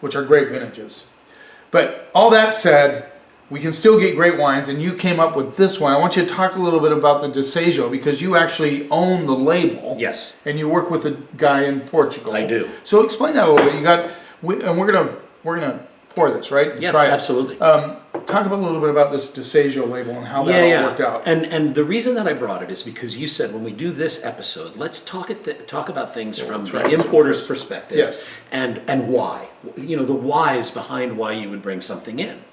which are great vintages. But all that said, we can still get great wines, and you came up with this one. I want you to talk a little bit about the Desejo, because you actually own the label. Yes. And you work with a guy in Portugal. I do. So explain that a little bit. And we're gonna pour this, right? Yes, Try it. absolutely. Talk about a little bit about this Desejo label and how that all worked out. And the reason that I brought it is because you said when we do this episode, let's talk about things from the importer's perspective. Yes. And why. You know, the whys behind why you would bring something in.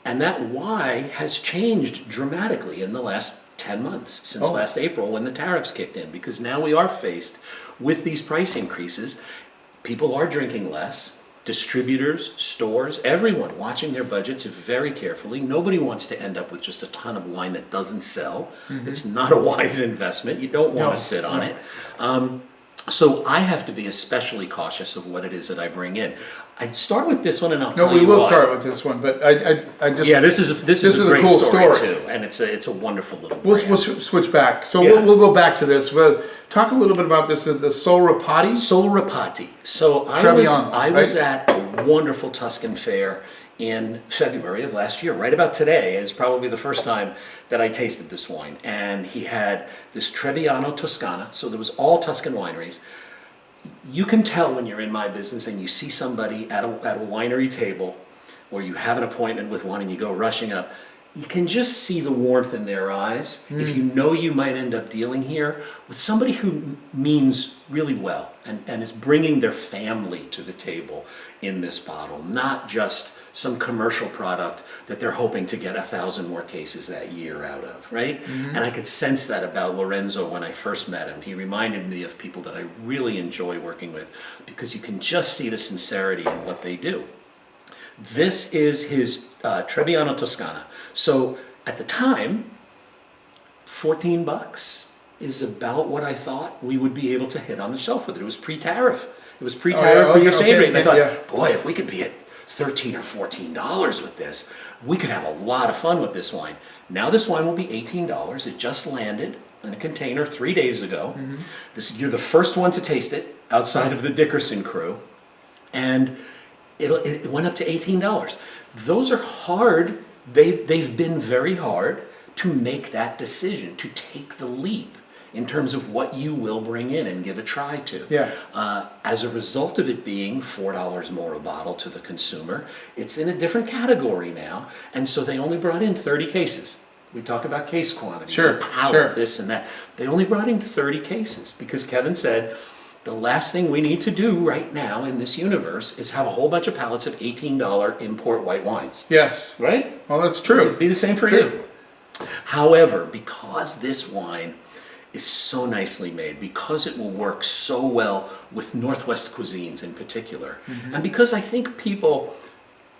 And that why has changed dramatically in the last 10 months, since last April when the tariffs kicked in, because now we are faced with these price increases. People are drinking less. Distributors, stores, everyone watching their budgets very carefully. Nobody wants to end up with just a ton of wine that doesn't sell. It's not a wise investment. You don't want to sit on it. So I have to be especially cautious of what it is that I bring in. I'd start with this one, and I'll tell you why. No, we will start with this one, but I just... Yeah, this is a great cool story too, and it's a wonderful little brand. We'll switch back. So we'll go back to this. We'll talk a little bit about this, the Solrapati. Solrapati. So I was at a wonderful Tuscan fair in February of last year. Right about today is probably the first time that I tasted this wine. And he had this Trebbiano Toscana, so there was all Tuscan wineries. You can tell when you're in my business and you see somebody at a winery table, or you have an appointment with one and you go rushing up, you can just see the warmth in their eyes if you know you might end up dealing here with somebody who means really well and is bringing their family to the table in this bottle, not just some commercial product that they're hoping to get 1,000 more cases that year out of, right? And I could sense that about Lorenzo when I first met him. He reminded me of people that I really enjoy working with, because you can just see the sincerity in what they do. This is his Trebbiano Toscana. So at the time, $14 is about what I thought we would be able to hit on the shelf with it. It was pre-tariff. It was pre-tariff pre-exchange rate. And I thought, boy, if we could be at $13 or $14 with this, we could have a lot of fun with this wine. Now this wine will be $18. It just landed in a container 3 days ago. You're the first one to taste it outside of the Dickerson crew. And it went up to $18. Those are hard. They've been very hard to make that decision, to take the leap in terms of what you will bring in and give a try to. As a result of it being $4 more a bottle to the consumer, it's in a different category now, and so they only brought in 30 cases. We talk about case quantities, pallet, this and that. They only brought in 30 cases because Kevin said, the last thing we need to do right now in this universe is have a whole bunch of pallets of $18 import white wines. Yes. Right? Well, that's true. It'd be the same for you. However, because this wine is so nicely made, because it will work so well with Northwest cuisines in particular, and because I think people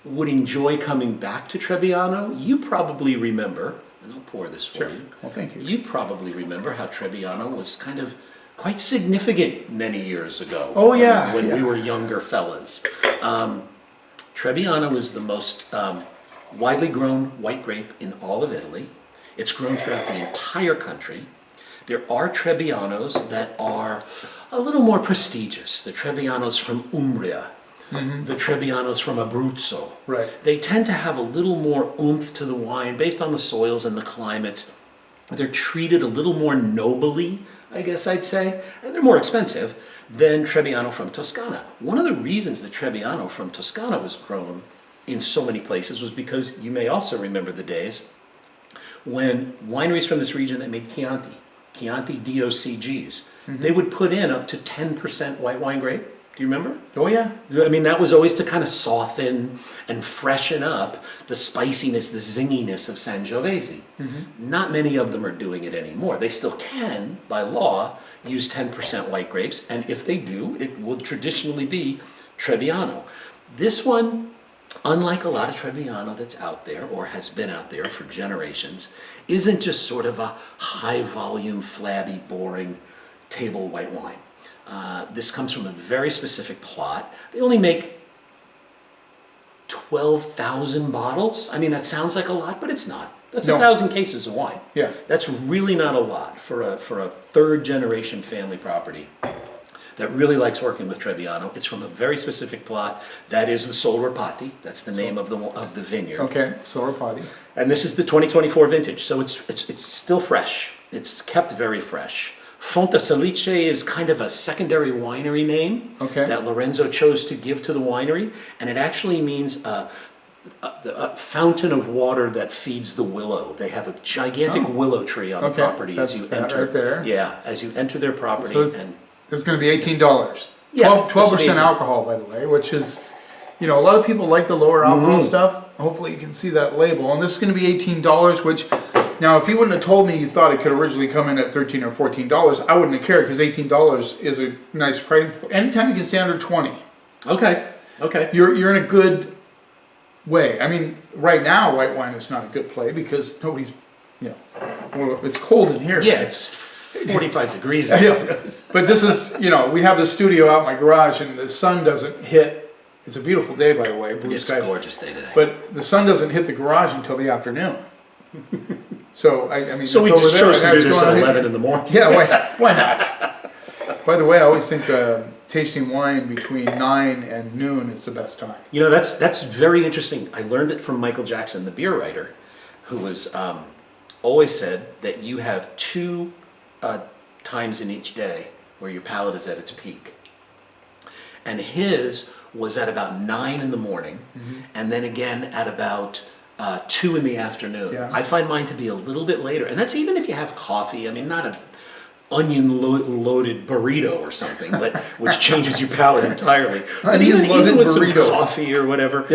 would enjoy coming back to Trebbiano, you probably remember, and I'll pour this for you. Well, thank you. You probably remember how Trebbiano was kind of quite significant many years ago. Oh, yeah. When we were younger fellas. Trebbiano is the most widely grown white grape in all of Italy. It's grown throughout the entire country. There are Trebbianos that are a little more prestigious. The Trebbianos from Umbria, the Trebbianos from Abruzzo. Right. They tend to have a little more oomph to the wine based on the soils and the climates. They're treated a little more nobly, I guess I'd say, and they're more expensive than Trebbiano from Toscana. One of the reasons the Trebbiano from Toscana was grown in so many places was because you may also remember the days when wineries from this region that made Chianti DOCGs, they would put in up to 10% white wine grape. Do you remember? Oh, yeah. I mean, that was always to kind of soften and freshen up the spiciness, the zinginess of Sangiovese. Not many of them are doing it anymore. They still can, by law, use 10% white grapes, and if they do, it will traditionally be Trebbiano. This one, unlike a lot of Trebbiano that's out there, or has been out there for generations, isn't just sort of a high-volume, flabby, boring table white wine. This comes from a very specific plot. They only make 12,000 bottles. I mean, that sounds like a lot, but it's not. That's 1,000 cases of wine. Yeah. That's really not a lot for a third-generation family property. that really likes working with Trebbiano. It's from a very specific plot. That is the Solrapati. That's the name of the vineyard. Okay, Solrapati. And this is the 2024 vintage, so it's still fresh. It's kept very fresh. Fonte Salice is kind of a secondary winery name that Lorenzo chose to give to the winery, and it actually means a fountain of water that feeds the willow. They have a gigantic willow tree on the property as you enter. Right there. Yeah, as you enter their property. So it's going to be $18. Yeah, 12% alcohol, by the way, which is, a lot of people like the lower alcohol stuff. Hopefully you can see that label. And this is going to be $18, which, now if you wouldn't have told me you thought it could originally come in at $13 or $14, I wouldn't have cared, because $18 is a nice price. Anytime you can stay under 20. Okay. You're in a good way. I mean, right now, white wine is not a good play because nobody's, well, it's cold in here. Yeah, it's 45 degrees. I know. But this is, we have the studio out in my garage, and the sun doesn't hit. It's a beautiful day, by the way, blue skies. It's a gorgeous day today. But the sun doesn't hit the garage until the afternoon. So, I mean, so we just chose to do this at 11 in the morning. Yeah, why not? By the way, I always think tasting wine between 9 and noon is the best time. That's very interesting. I learned it from Michael Jackson, the beer writer, who was always said that you have 2 times in each day where your palate is at its peak. And his was at about 9 in the morning, and then again at about 2 in the afternoon. Yeah. I find mine to be a little bit later, and that's even if you have coffee. I mean, not an onion-loaded burrito or something, but which changes your palate entirely. But even with some coffee or whatever,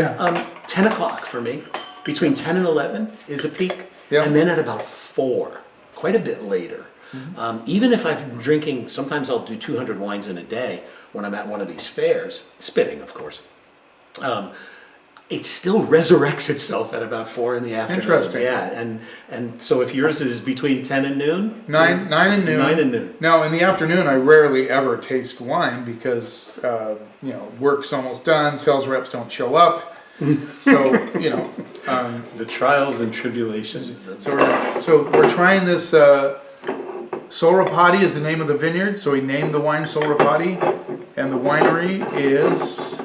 10 o'clock for me, between 10 and 11 is a peak, and then at about 4, quite a bit later. Even if I'm drinking, sometimes I'll do 200 wines in a day when I'm at one of these fairs, spitting, of course. It still resurrects itself at about 4 in the afternoon. Interesting. Yeah, and so if yours is between 10 and noon? 9 and noon. 9 and noon. Now, in the afternoon, I rarely ever taste wine because, work's almost done, sales reps don't show up. So, the trials and tribulations. So we're trying this, Solrapati is the name of the vineyard, so we named the wine Solrapati, and the winery is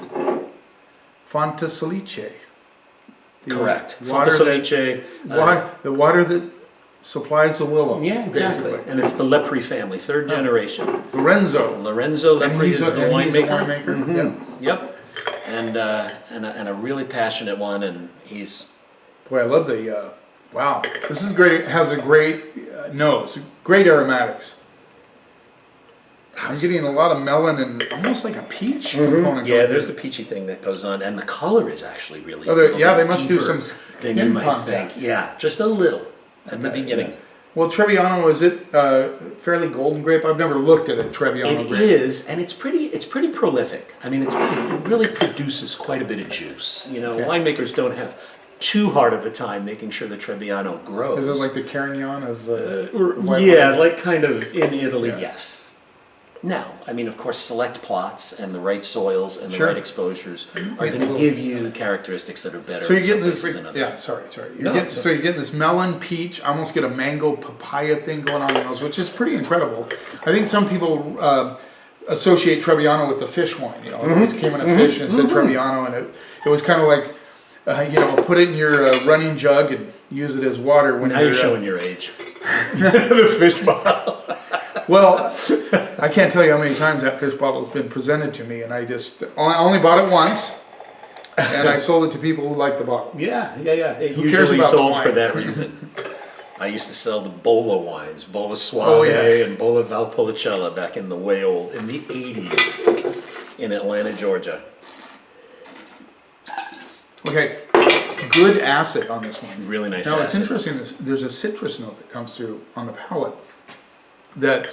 Fonte Salice. Correct. Fonte Salice. The water that supplies the willow. Yeah, exactly. Basically. And it's the Lepre family, 3rd generation. Lorenzo Lepre is the winemaker. Yep. And a really passionate one, and he's... Boy, I love the... wow, this is great. It has a great nose, great aromatics. I'm getting a lot of melon and almost like a peach component. Yeah, there's a peachy thing that goes on, and the color is actually really. They must do some than you might think. Yeah, just a little at the beginning. Yeah. Well, Trebbiano, is it fairly golden grape? I've never looked at a Trebbiano grape. It is, and it's pretty prolific. I mean, it really produces quite a bit of juice. Winemakers don't have too hard of a time making sure the Trebbiano grows. Is it like the Carignan of like kind of in Italy, yes. Now, I mean, of course, select plots and the right soils and the right exposures are going to give you the characteristics that are better. So you're getting this, you're getting this melon, peach, I almost get a mango papaya thing going on in those, which is pretty incredible. I think some people associate Trebbiano with the fish wine. It always came in a fish and it said Trebbiano, and it was kind of like, put it in your running jug and use it as water when you're showing your age. The fish bottle. Well, I can't tell you how many times that fish bottle has been presented to me, and I only bought it once, and I sold it to people who liked the bottle. Yeah. It Who cares usually about sold the wine? for that reason. I used to sell the Bola wines, Bola Suave and Bola Valpolicella back in the way old, in the 80s in Atlanta, Georgia. Okay, good acid on this one. Really nice Now, acid. it's interesting, there's a citrus note that comes through on the palate that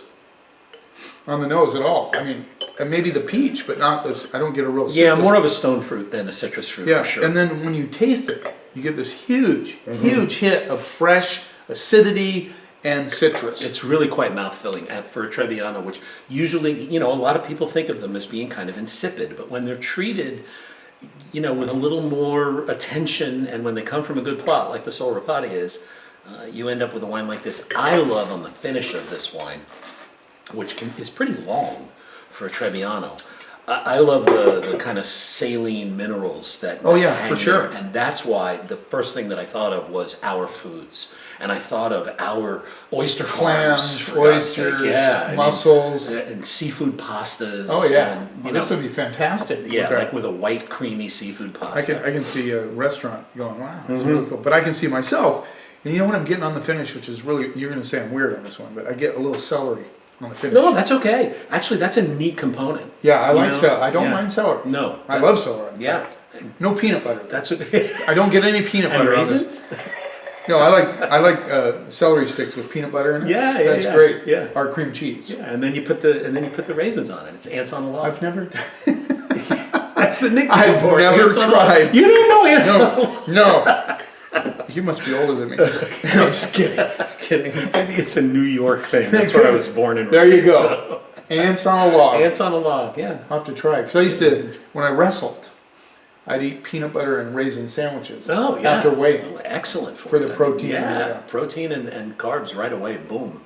on the nose at all. I mean, and maybe the peach, but not this. I don't get a real citrus. Yeah, more of a stone fruit than a citrus fruit for sure. And then when you taste it, you get this huge hit of fresh acidity and citrus. It's really quite mouth-filling for a Trebbiano, which usually, a lot of people think of them as being kind of insipid, but when they're treated, with a little more attention, and when they come from a good plot, like the Solrapati is, you end up with a wine like this. I love on the finish of this wine, which is pretty long, for a Trebbiano. I love the kind of saline minerals that Oh, yeah, hang for sure. there. And that's why the first thing that I thought of was our foods. And I thought of our oyster farms, Clams, for God's sake. oysters, Yeah, I mean, mussels. and seafood pastas. Oh yeah, and, you well, know, this would be fantastic. yeah, with that. like with a white creamy seafood pasta. I can see a restaurant going, wow, that's really cool. But I can see myself, and you know what I'm getting on the finish, which is really, you're going to say I'm weird on this one, but I get a little celery on the finish. No, that's okay. Actually, that's a neat component. Yeah, I like know? celery. I don't Yeah. mind celery. No, I love celery. in Yeah, fact. No peanut butter. that's okay. I don't get any peanut And butter on raisins. this. No, I like celery sticks with peanut butter in it. Yeah, yeah, That's yeah. great. Yeah. Or cream cheese. Yeah, and then you put the raisins on it. It's ants on a log. I've never. That's the nickname I've for it. never Ants on a log. tried. You don't know ants on a log. No. You must be older than me. No, just kidding. Just kidding. Maybe it's a New York thing. That's where I was born and There you raised, go. so. Ants on a log. Ants on a log. Yeah. I'll have to try. Because I used to, when I wrestled, I'd eat peanut butter and raisin sandwiches. Oh yeah. After weighing. Oh, excellent for the you. protein, Yeah, yeah. protein and carbs right away. Boom.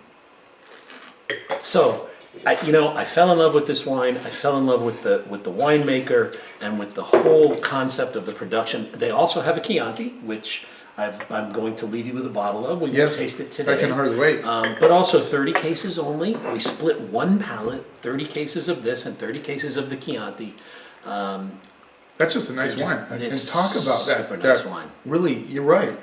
So, I fell in love with this wine. I fell in love with the winemaker and with the whole concept of the production. They also have a Chianti, which I'm going to leave you with a bottle of. We will taste it today. I can hardly wait. But also 30 cases only. We split one pallet, 30 cases of this and 30 cases of the Chianti. That's just a nice wine. And talk about that. Super nice that wine. Really, you're right.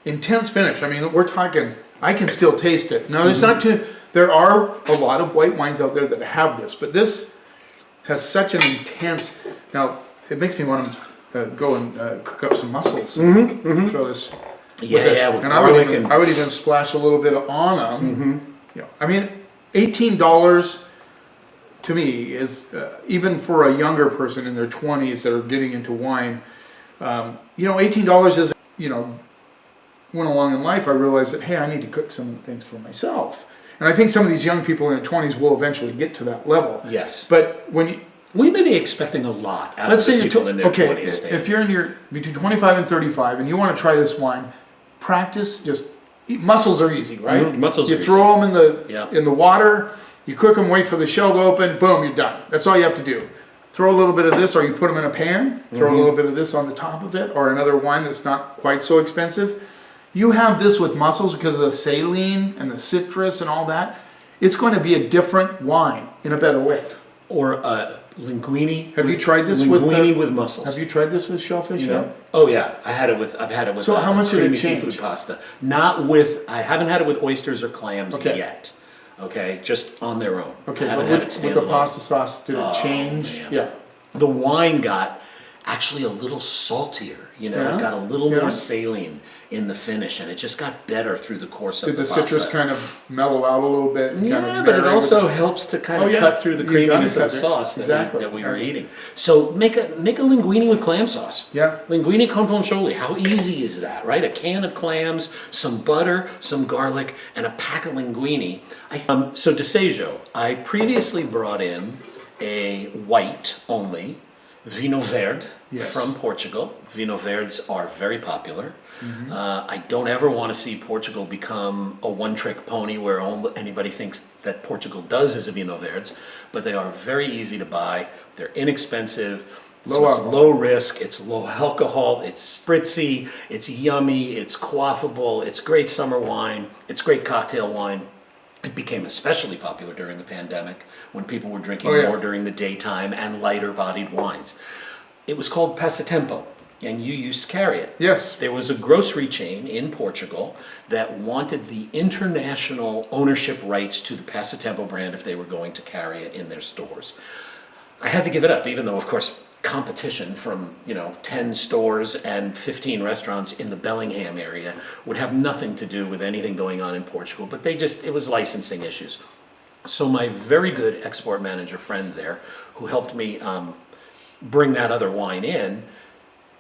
Intense finish. I mean, we're talking, I can still taste it. Now, there's not too, there are a lot of white wines out there that have this, but this has such an intense, now, it makes me want to go and cook up some mussels. Throw this. Yeah, this. yeah, with and garlic I would even splash a little bit on them. You know, I mean, $18 to me is, even for a younger person in their 20s that are getting into wine, $18 is, went along in life, I realized that, hey, I need to cook some things for myself. And I think some of these young people in their 20s will eventually get to that level. Yes. But when you, We may be expecting a lot out let's of say the you're, people in their okay, 20s. if you're in your, between 25 and 35 and you want to try this wine, practice, just, mussels are easy, right? Mhm, mussels you are throw them in Yeah. the water, you cook them, wait for the shell to open, boom, you're done. That's all you have to do. Throw a little bit of this, or you put them in a pan, throw a little bit of this on the top of it, or another wine that's not quite so expensive. You have this with mussels because of the saline and the citrus and all that. It's going to be a different wine in a better way. Or linguine. Have you tried this linguine with mussels? Have you tried this with shellfish yet? Oh yeah, I've had it with. So how much did it creamy change? seafood pasta. Not with. I haven't had it with oysters or clams Okay. yet. Okay, just on their own. Okay, I but haven't had it with the standalone. pasta sauce, did it Oh, change? man. Yeah. The wine got actually a little saltier. Yeah? It got a little Yeah. more saline in the finish, and it just got better through the course of Did the the pasta. citrus kind of mellow out a little bit? And kind Yeah, of but it marry also with helps to kind Oh, of yeah. cut through the You gotta creaminess of cut the it. sauce Exactly. that we were eating. So make a linguine with clam sauce. Yeah. Linguine con poncholi. How easy is that, right? A can of clams, some butter, some garlic, and a pack of linguine. So DeSaggio, I previously brought in a white only Vinho Verde Yes. from Portugal. Vinho Verdes are very popular. I don't ever want to see Portugal become a one-trick pony where anybody thinks that Portugal does is a Vinho Verdes, but they are very easy to buy. They're inexpensive. Low It's alcohol. low risk. It's low alcohol. It's spritzy. It's yummy. It's quaffable. It's great summer wine. It's great cocktail wine. It became especially popular during the pandemic when people were drinking Oh, yeah. more during the daytime and lighter bodied wines. It was called Passatempo, and you used to carry it. Yes. There was a grocery chain in Portugal that wanted the international ownership rights to the Passatempo brand if they were going to carry it in their stores. I had to give it up, even though, of course, competition from 10 stores and 15 restaurants in the Bellingham area would have nothing to do with anything going on in Portugal, but it was licensing issues. So my very good export manager friend there, who helped me bring that other wine in,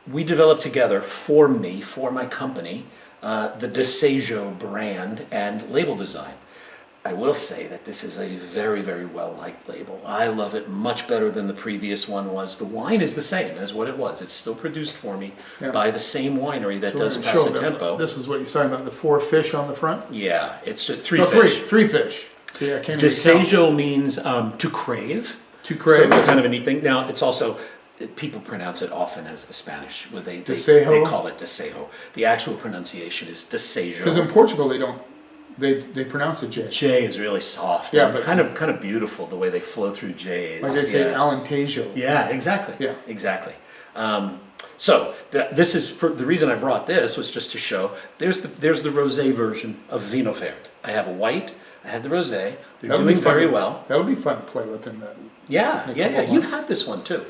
we developed together for my company, the DeSaggio brand and label design. I will say that this is a very, very well-liked label. I love it much better than the previous one was. The wine is the same as what it was. It's still produced for me by the same winery that does we're gonna show them. Passatempo. This is what you're talking about, the 4 fish on the front? Yeah, it's three No, fish. three fish. See, I can't even tell. DeSaggio means to crave. To So create. it's kind of a neat thing. Now, it's also, people pronounce it often as the Spanish, where they call it Desejo. The actual pronunciation is Desejo. Because in Portugal they pronounce it J. J is really soft. Yeah, and but kind of beautiful the way they flow through J's. Like they say Alentejo. Yeah, exactly. Yeah. Exactly. So this is for the reason I brought this was just to show there's the rosé version of Vino Verde. I have a white. I had the rosé. They're doing very well. That would be fun to play with in that. Yeah. You've had this one too.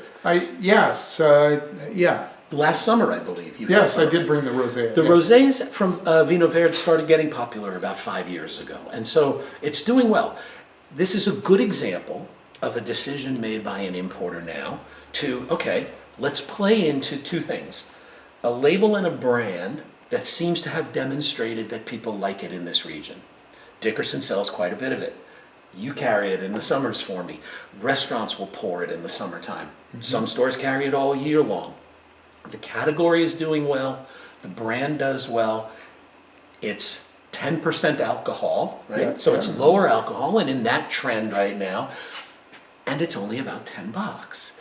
Yeah. Last summer, I believe. Yes, I did bring the rosé. The rosés from Vino Verde started getting popular about 5 years ago, and so it's doing well. This is a good example of a decision made by an importer now to, okay, let's play into two things. A label and a brand that seems to have demonstrated that people like it in this region. Dickerson sells quite a bit of it. You carry it in the summers for me. Restaurants will pour it in the summertime. Some stores carry it all year long. The category is doing well. The brand does well. It's 10% alcohol, right? Yeah, So it's lower alcohol, and in that trend right now, and it's only about $10.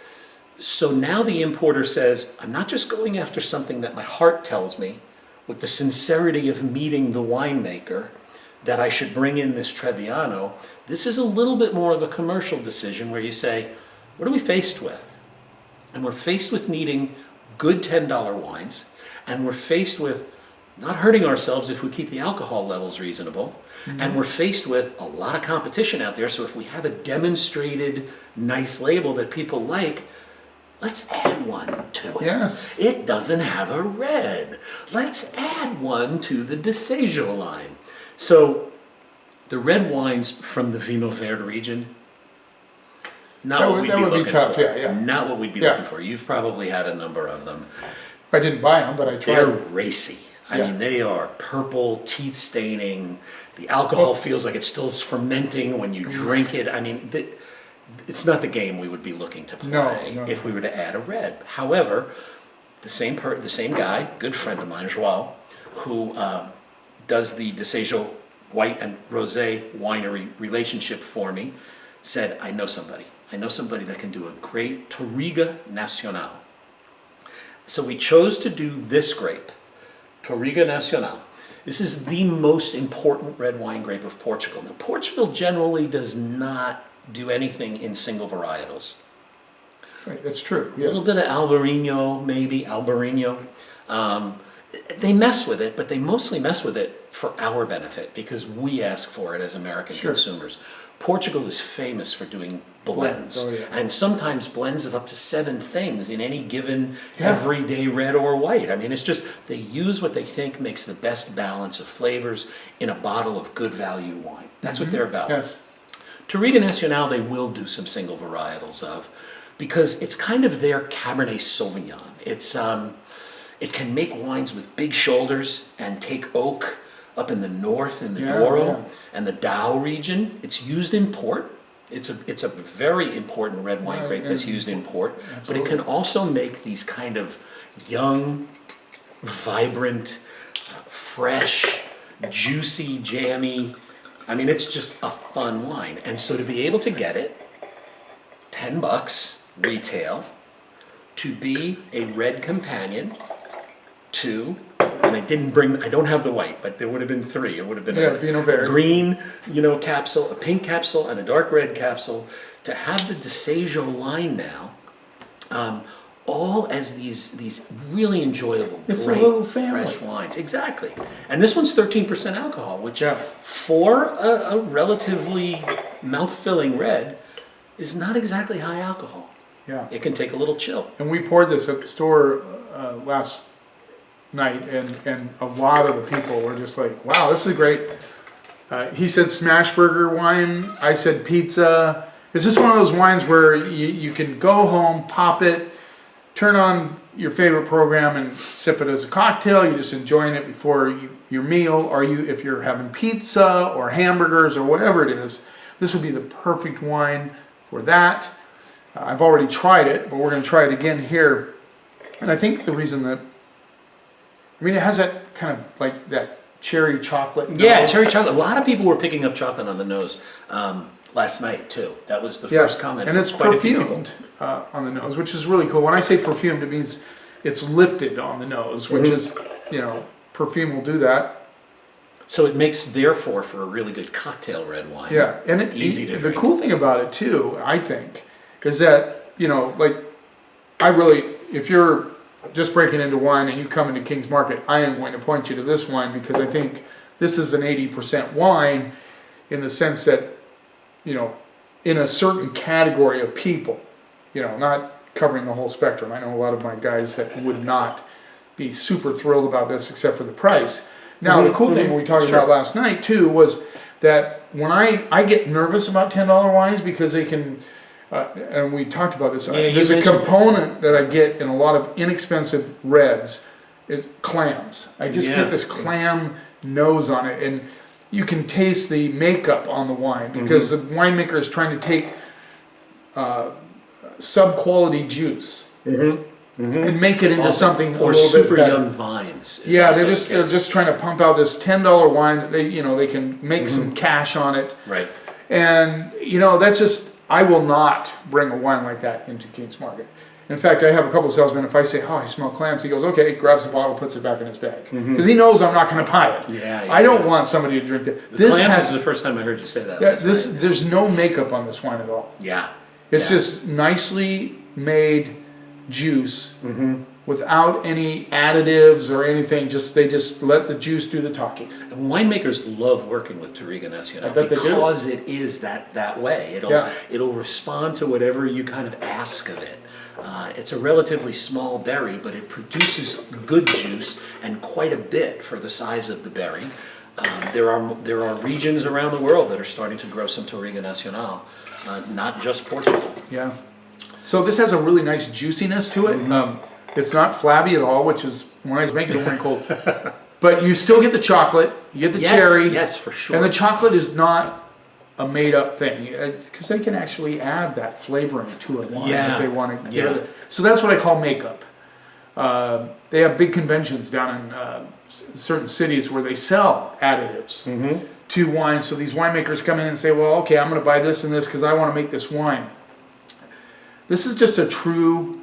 So now the importer says, I'm not just going after something that my heart tells me, with the sincerity of meeting the winemaker, that I should bring in this Trebbiano. This is a little bit more of a commercial decision where you say, what are we faced with? And we're faced with needing good $10 wines, and we're faced with not hurting ourselves if we keep the alcohol levels reasonable, and we're faced with a lot of competition out there, so if we have a demonstrated nice label that people like, let's add one to it. Yes. It doesn't have a red. Let's add one to the Desejo line. So the red wines from the Vino Verde region, not what we'd be looking for. Yeah. Not what we'd be looking for. You've probably had a number of them. I didn't buy them, but I tried. They're racy. I mean, they are purple, teeth staining. The alcohol feels like it's still fermenting when you drink it. I mean, it's not the game we would be looking to play if we were to add a red. However, the same guy, good friend of mine, Joao, who does the Desejo white and rosé winery relationship for me, said, I know somebody that can do a great Touriga Nacional. So we chose to do this grape, Touriga Nacional. This is the most important red wine grape of Portugal. Now, Portugal generally does not do anything in single varietals. Right, that's true. A little bit of Albarino, maybe, Albarino. They mess with it, but they mostly mess with it for our benefit because we ask for it as American consumers. Portugal is famous for doing blends, and sometimes blends of up to 7 things in any given everyday red or white. I mean, it's just they use what they think makes the best balance of flavors in a bottle of good value wine. That's what they're about. Yes. Touriga Nacional, they will do some single varietals of, because it's kind of their Cabernet Sauvignon. It's it can make wines with big shoulders and take oak up in the north in the Douro and the Dow region. It's used in port. It's a very important red wine grape that's used in port, but it can also make these kind of young, vibrant, fresh, juicy, jammy. I mean, it's just a fun wine. And so to be able to get it, $10 retail, to be a red companion to, and I don't have the white, but there would have been 3. It would have been a green, capsule, a pink capsule, and a dark red capsule. To have the Desejo line now, all as these really enjoyable, great, fresh wines. Exactly. And this one's 13% alcohol, which for a relatively mouth-filling red is not exactly high alcohol. Yeah. It can take a little chill. And we poured this at the store last night, and a lot of the people were just like, wow, this is great. He said smash burger wine. I said pizza. It's just one of those wines where you can go home, pop it, turn on your favorite program and sip it as a cocktail. You're just enjoying it before your meal, or if you're having pizza or hamburgers or whatever it is, this would be the perfect wine for that. I've already tried it, but we're going to try it again here. And I think the reason that, it has that kind of like that cherry chocolate nose. Yeah, cherry chocolate. A lot of people were picking up chocolate on the nose last night too. That was the first comment. And it's perfumed on the nose, which is really cool. When I say perfumed, it means it's lifted on the nose, which is, perfume will do that. So it makes, therefore, for a really good cocktail red wine. Yeah, and easy to drink. The cool thing about it too, I think, is that if you're just breaking into wine and you come into King's Market, I am going to point you to this wine because I think this is an 80% wine in the sense that, in a certain category of people, not covering the whole spectrum. I know a lot of my guys that would not be super thrilled about this except for the price. Now, the cool thing we talked about last night, too, was that when I get nervous about $10 wines because they can, and we talked about this, there's a component that I get in a lot of inexpensive reds, is clams. I just get this clam nose on it, and you can taste the makeup on the wine because the winemaker is trying to take sub-quality juice. And make it into something or a little super bit better. Young vines. Yeah, they're just trying to pump out this $10 wine that they can make some cash on it. Right. And that's just, I will not bring a wine like that into King's Market. In fact, I have a couple of salesmen. If I say, "Oh, I smell clams," he goes, "Okay," grabs the bottle, puts it back in his bag because he knows I'm not going to buy it. Yeah, I don't want somebody to drink it. The clams is the first time I heard you say that. Yeah, there's no makeup on this wine at all. Yeah. It's just nicely made juice without any additives or anything. They just let the juice do the talking. And winemakers love working with Touriga Nacional because it is that way. It'll respond to whatever you kind of ask of it. It's a relatively small berry, but it produces good juice and quite a bit for the size of the berry. There are regions around the world that are starting to grow some Touriga Nacional, not just Portugal. Yeah. So this has a really nice juiciness to it. It's not flabby at all, which is when I was making the wine cold. But you still get the chocolate, you get the cherry. Yes, for sure. And the chocolate is not a made-up thing because they can actually add that flavoring to a wine if they want to get it. So that's what I call makeup. They have big conventions down in certain cities where they sell additives to wine. So these winemakers come in and say, "Well, okay, I'm going to buy this and this because I want to make this wine." This is just a true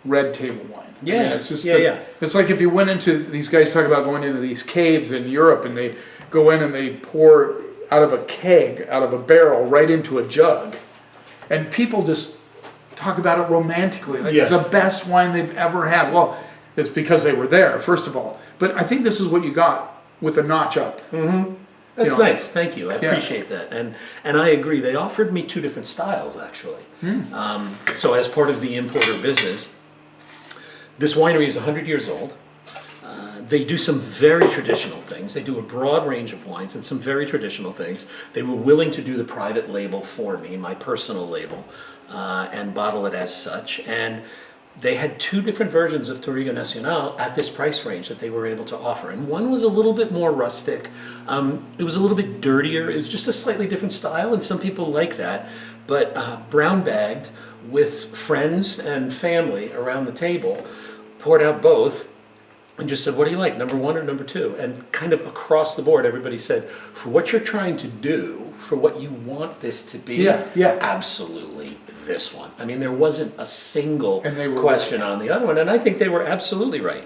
red table wine. Yeah, I mean, it's just It's like if you went into, these guys talk about going into these caves in Europe and they go in and they pour out of a keg, out of a barrel, right into a jug. And people just talk about it romantically. Like it's the best wine they've ever had. Well, it's because they were there, first of all. But I think this is what you got with a notch up. That's nice. Thank you. I appreciate that. And I agree. They offered me two different styles, actually. So as part of the importer business, this winery is 100 years old. They do some very traditional things. They do a broad range of wines and some very traditional things. They were willing to do the private label for me, my personal label, and bottle it as such. And they had two different versions of Touriga Nacional at this price range that they were able to offer. And one was a little bit more rustic. It was a little bit dirtier. It was just a slightly different style, and some people like that. But brown bagged with friends and family around the table, poured out both, and just said, "What do you like, number one or number two?" And kind of across the board, everybody said, "For what you're trying to do, for what you want this to be, absolutely this one." I mean, there wasn't a single question on the other one, and I think they were absolutely right.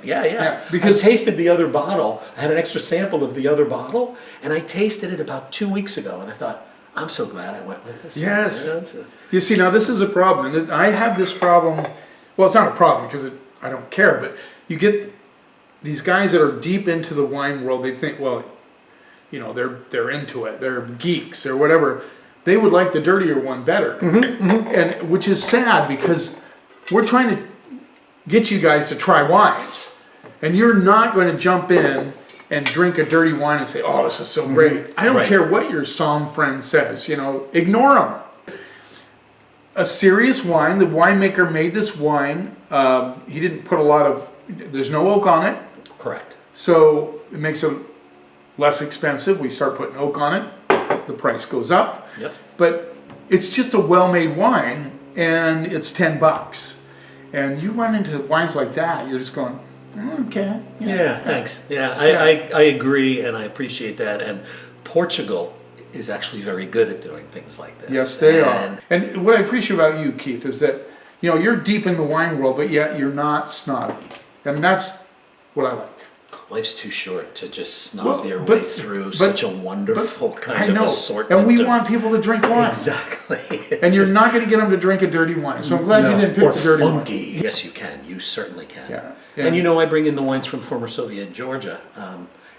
Because I tasted the other bottle. I had an extra sample of the other bottle, and I tasted it about 2 weeks ago, and I thought, I'm so glad I went with this. Yes. You see, now this is a problem. And I have this problem. Well, it's not a problem because I don't care, but you get these guys that are deep into the wine world. They think, well, they're into it. They're geeks or whatever. They would like the dirtier one better, and which is sad because we're trying to get you guys to try wines, and you're not going to jump in and drink a dirty wine and say, "Oh, this is so great." I don't care what your Somm friend says. Ignore them. A serious wine. The winemaker made this wine. He didn't put a lot of. There's no oak on it. Correct. So it makes it less expensive. We start putting oak on it, the price goes up. Yep. But it's just a well-made wine, and it's $10. And you run into wines like that, you're just going, Okay. Yeah, thanks. Yeah, I agree, and I appreciate that. And Portugal is actually very good at doing things like this. Yes, they are. And what I appreciate about you, Keith, is that you're deep in the wine world, but yet you're not snobby, and that's what I like. Life's too short to just snob your way through such a wonderful kind of assortment. And we want people to drink wine. Exactly. And you're not going to get them to drink a dirty wine. So I'm glad you didn't pick the dirty funky wine. Yes, you can. You certainly can. Yeah. And I bring in the wines from former Soviet Georgia.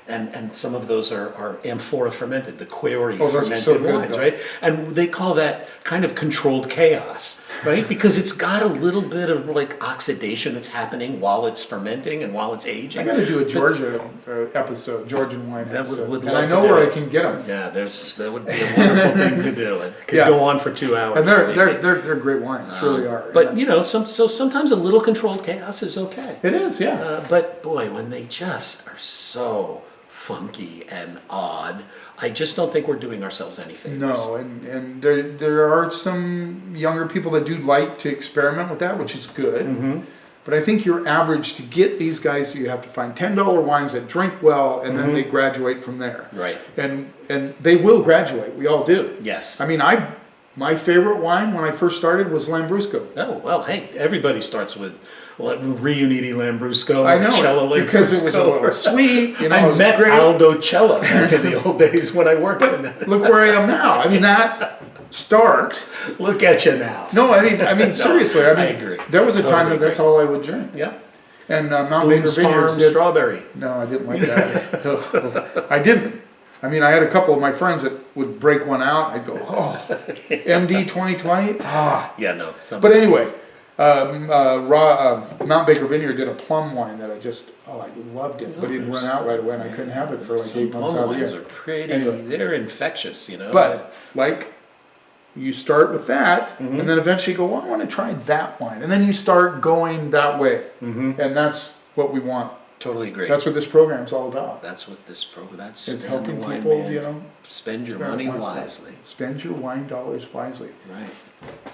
And some of those are amphora fermented, the Query fermented wines, right? And they call that kind of controlled chaos, right? Because it's got a little bit of like oxidation that's happening while it's fermenting and while it's aging. I got to do a Georgia episode, Georgian wine episode. Would and I know where I can get them. Yeah, that would be a wonderful thing to do. It could go on for 2 hours. And they're great wines, really are. But sometimes a little controlled chaos is okay. It is, yeah. But boy, when they just are so funky and odd, I just don't think we're doing ourselves any favors. No, and there are some younger people that do like to experiment with that, which is good. Mm-hmm. But I think your average, to get these guys, you have to find $10 wines that drink well, and then they graduate from there. Right. And they will graduate. We all do. Yes. I mean, my favorite wine when I first started was Lambrusco. Oh, well, hey, everybody starts with Riuniti Lambrusco. I know, Cella because it was a little sweet. I met great. Aldo Cella back in the old days when I worked in that. Look where I am now. I mean, that start. Look at you now. No, I mean seriously. I agree. There was a time that that's all I would drink. Yeah. And Mount Baker Vineyards did strawberry. No, I didn't like that. I didn't. I mean, I had a couple of my friends that would break one out. I'd go, oh, MD 2020. Yeah, no. But anyway, Mount Baker Vineyard did a plum wine that I loved it, but it ran out right away, and I couldn't have it for like 8 months out of the year. Plum wines are pretty. They're infectious, But you start with that, and then eventually you go, well, I want to try that wine, and then you start going that way, and that's what we want. Totally agree. That's what this program's all about. That's what this program. That's it's helping wine, people, man. Spend your money wisely. Spend your wine dollars wisely. Right.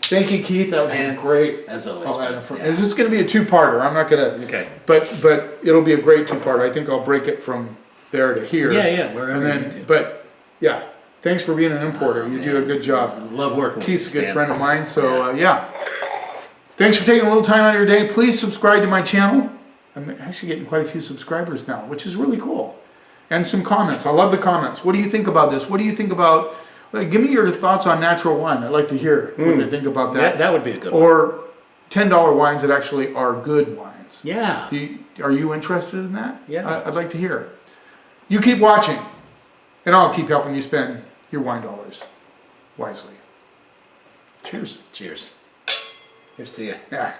Thank you, Keith. That was great. As always. Is this going to be a two-parter? I'm not going to. Okay. But it'll be a great two-parter. I think I'll break it from there to here. Yeah. Wherever and then, but yeah. Thanks for being an importer. You do a good job. I love working with Keith's a good friend of mine. So thanks for taking a little time out of your day. Please subscribe to my channel. I'm actually getting quite a few subscribers now, which is really cool. And some comments. I love the comments. What do you think about this? What do you think about... give me your thoughts on natural wine. I'd like to hear what they think about that. That would be a good one. Or $10 wines that actually are good wines. Yeah. Are you interested in that? Yeah. I'd like to hear. You keep watching, and I'll keep helping you spend your wine dollars wisely. Cheers. Cheers. Here's to you. Yeah.